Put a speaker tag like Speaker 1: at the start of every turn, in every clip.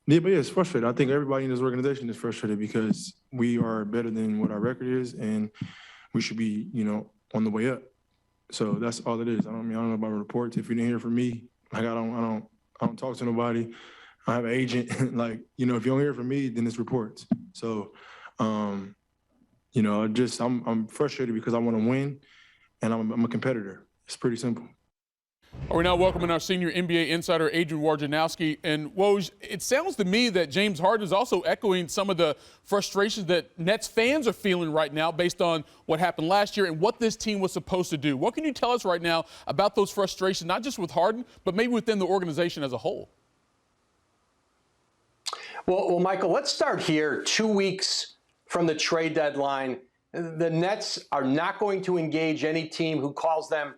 Speaker 1: Yeah, but yeah, it's frustrating. I think everybody in this organization is frustrated because we are better than what our record is, and we should be, on the way up. So that's all it is. I don't know about reports. If you didn't hear from me, like I don't talk to nobody. I have an agent. Like, if you don't hear from me, then it's reports. So, I'm frustrated because I want to win, and I'm a competitor. It's pretty simple.
Speaker 2: We're now welcoming our senior NBA insider, Adrian Wojnarowski. And Woj, it sounds to me that James Harden is also echoing some of the frustrations that Nets fans are feeling right now based on what happened last year and what this team was supposed to do. What can you tell us right now about those frustrations, not just with Harden, but maybe within the organization as a whole?
Speaker 3: Well, Michael, let's start here. 2 weeks from the trade deadline, the Nets are not going to engage any team who calls them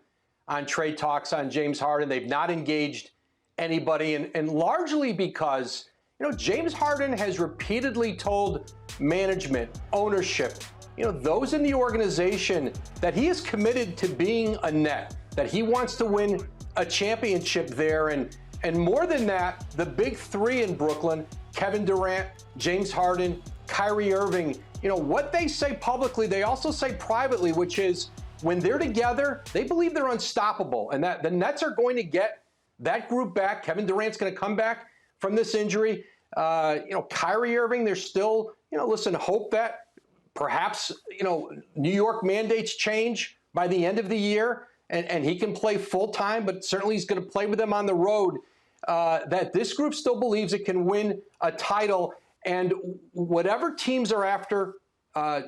Speaker 3: on trade talks on James Harden. They've not engaged anybody, and largely because, James Harden has repeatedly told management, ownership, those in the organization that he is committed to being a Net, that he wants to win a championship there. And more than that, the big three in Brooklyn, Kevin Durant, James Harden, Kyrie Irving, what they say publicly, they also say privately, which is, when they're together, they believe they're unstoppable, and that the Nets are going to get that group back. Kevin Durant's going to come back from this injury. Kyrie Irving, there's still, hope that perhaps, New York mandates change by the end of the year, and he can play full-time, but certainly he's going to play with them on the road, that this group still believes it can win a title. And whatever teams are after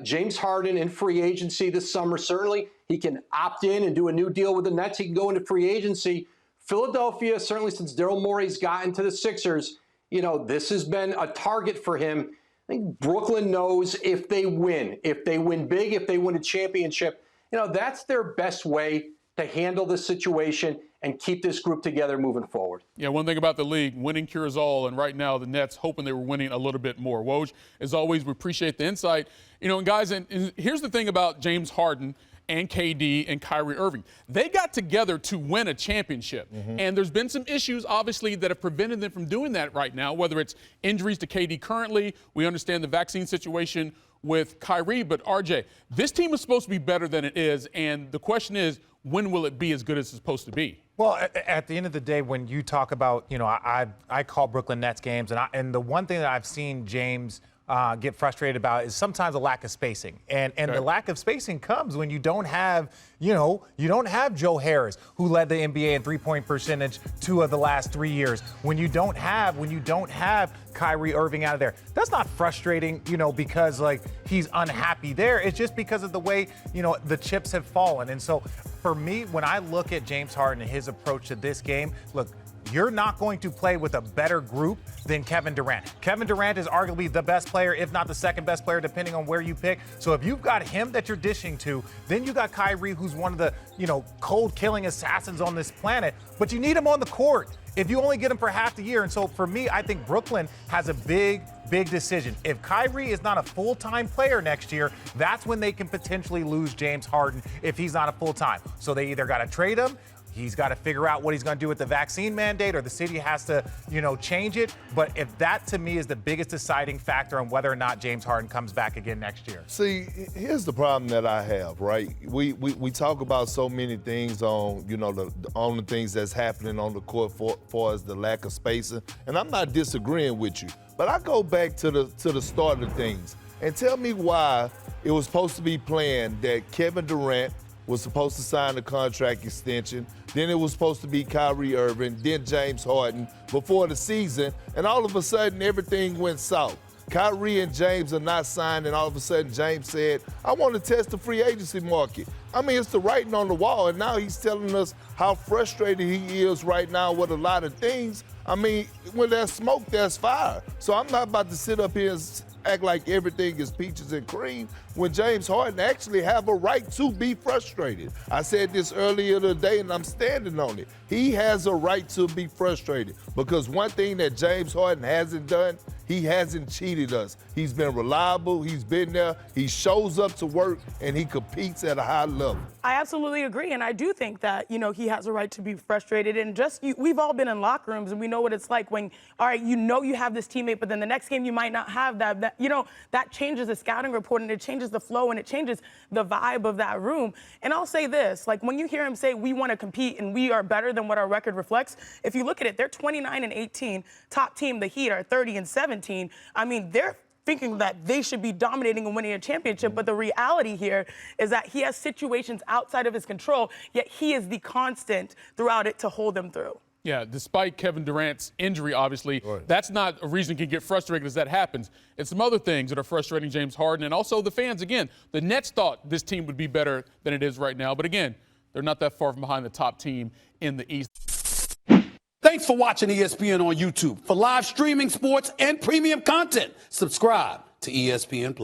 Speaker 3: James Harden in free agency this summer, certainly he can opt in and do a new deal with the Nets. He can go into free agency. Philadelphia, certainly since Daryl Morey's gotten to the Sixers, this has been a target for him. I think Brooklyn knows if they win big, if they win a championship, that's their best way to handle the situation and keep this group together moving forward.
Speaker 2: Yeah, one thing about the league, winning cures all, and right now the Nets hoping they were winning a little bit more. Woj, as always, we appreciate the insight. And guys, and here's the thing about James Harden and KD and Kyrie Irving. They got together to win a championship. Mm-hmm. And there's been some issues, obviously, that have prevented them from doing that right now, whether it's injuries to KD currently. We understand the vaccine situation with Kyrie. But, RJ, this team is supposed to be better than it is. And the question is, when will it be as good as it's supposed to be?
Speaker 4: Well, at the end of the day, when you talk about, I call Brooklyn Nets games, and the one thing that I've seen James get frustrated about is sometimes a lack of spacing. And okay. The lack of spacing comes when you don't have, you don't have Joe Harris, who led the NBA in three-point percentage 2 of the last 3 years. When you don't have Kyrie Irving out of there. That's not frustrating, because he's unhappy there. It's just because of the way, the chips have fallen. And so for me, when I look at James Harden and his approach to this game, look, you're not going to play with a better group than Kevin Durant. Kevin Durant is arguably the best player, if not the second best player, depending on where you pick. So if you've got him that you're dishing to, then you got Kyrie, who's one of the, cold-killing assassins on this planet. But you need him on the court if you only get him for half the year. And so for me, I think Brooklyn has a big decision. If Kyrie is not a full-time player next year, that's when they can potentially lose James Harden if he's not a full-time. So they either got to trade him, he's got to figure out what he's going to do with the vaccine mandate, or the city has to, change it. But if that, to me, is the biggest deciding factor on whether or not James Harden comes back again next year.
Speaker 5: See, here's the problem that I have, right? We talk about so many things on, on the things that's happening on the court for as the lack of spacing. And I'm not disagreeing with you, but I go back to the start of things and tell me why it was supposed to be planned that Kevin Durant was supposed to sign a contract extension, then it was supposed to be Kyrie Irving, then James Harden before the season, and all of a sudden everything went south. Kyrie and James are not signed, and all of a sudden James said, I want to test the free agency market. I mean, it's the writing on the wall, and now he's telling us how frustrated he is right now with a lot of things. I mean, when there's smoke, there's fire. So I'm not about to sit up here and act like everything is peaches and cream when James Harden actually have a right to be frustrated. I said this earlier today, and I'm standing on it. He has a right to be frustrated because one thing that James Harden hasn't done, He hasn't cheated us. He's been reliable. He's been there. He shows up to work, and he competes at a high level.
Speaker 6: I absolutely agree, and I do think that, he has a right to be frustrated. And we've all been in locker rooms, and we know what it's like when, all right, you have this teammate, but then the next game you might not have that. That changes the scouting report, and it changes the flow, and it changes the vibe of that room. And I'll say this, like when you hear him say we want to compete and we are better than what our record reflects, if you look at it, they're 29-18. Top team, the Heat, are 30-17. I mean, they're thinking that they should be dominating and winning a championship, but the reality here is that he has situations outside of his control, yet he is the constant throughout it to hold them through.
Speaker 2: Yeah, despite Kevin Durant's injury, obviously, that's not a reason he can get frustrated as that happens. It's some other things that are frustrating James Harden and also the fans. Again, the Nets thought this team would be better than it is right now, but again, they're not that far from behind the top team in the East.
Speaker 7: Thanks for watching ESPN on YouTube. For live streaming, sports, and premium content, subscribe to ESPN+.